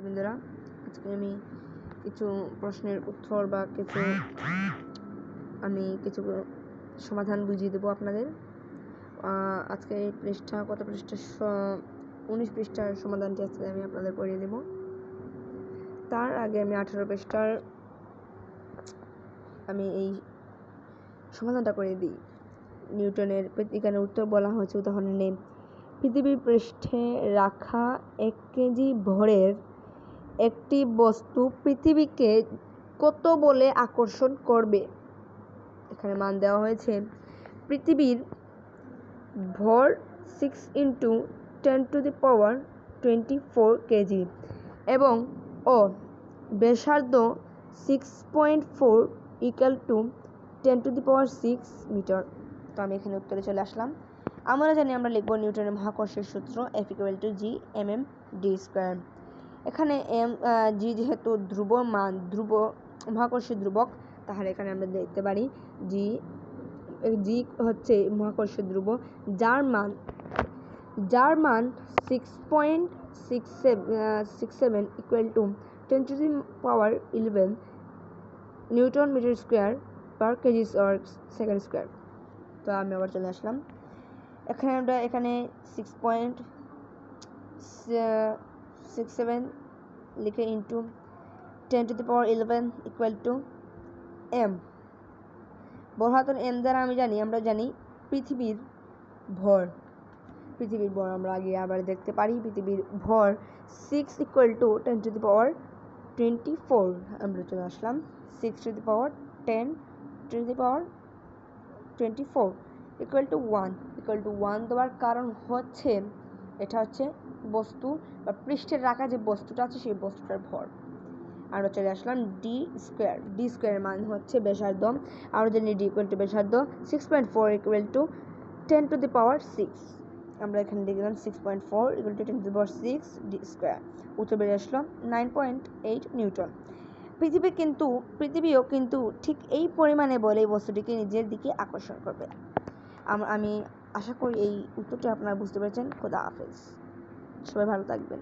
শিক্ষার্থীবৃন্দরা, আজকে আমি কিছু প্রশ্নের উত্তর বা কিছু সমাধান বুঝিয়ে দেবো আপনাদের। আজকে এই পৃষ্ঠা 19 পৃষ্ঠার সমাধানটি আজকে আমি আপনাদের করিয়ে দেব। তার আগে আমি 18 পৃষ্ঠার এই সমাধানটা করে দিই। নিউটনের এখানে উত্তর বলা হয়েছে উদাহরণে নেই, পৃথিবীর পৃষ্ঠে রাখা 1 কেজি ভরের একটি বস্তু পৃথিবীকে কত বলে আকর্ষণ করবে। এখানে মান দেওয়া হয়েছে পৃথিবীর ভর 6 × 10⁻24 কেজি এবং ব্যাসার্ধ 6.4 = 10⁶ মিটার। তো আমি এখানে উত্তরে চলে আসলাম। আমরা জানি, আমরা লিখব নিউটনের মহাকর্ষের সূত্র F = g/m/d²। এখানে g যেহেতু মহাকর্ষীয় ধ্রুবক, তাহলে এখানে আমরা দেখতে পারি g হচ্ছে মহাকর্ষীয় ধ্রুবক, যার মান 6.67 = 10⁻11 newton metre square per KG second square. তো আমি আবার চলে আসলাম। এখানে 6.67 লিখে ইন্টু 10⁻11 = m। বড় হাতের m দ্বারা আমরা জানি পৃথিবীর ভর আমরা আবার দেখতে পারি। পৃথিবীর ভর 6 = 10⁻24। আমরা চলে আসলাম 6⁻10⁻24 = 1 দেওয়ার কারণ হচ্ছে এটা হচ্ছে বস্তু বা পৃষ্ঠের রাখা যে বস্তুটা আছে সেই বস্তুটার ভর। আমরা চলে আসলাম d² মান হচ্ছে ব্যাসার্ধ। আমরা জানি d = ব্যাসার্ধ, 6.4 = 10⁶। আমরা এখানে লিখলাম 6.4 = 10⁶ d²। উত্তর বেরিয়ে আসলো 9.8 নিউটন। পৃথিবীও কিন্তু ঠিক এই পরিমাণে বলে এই বস্তুটিকে নিজের দিকে আকর্ষণ করবে। আমি আশা করি এই উত্তরটি আপনারা বুঝতে পেরেছেন। খোদা হাফেজ, সবাই ভালো থাকবেন।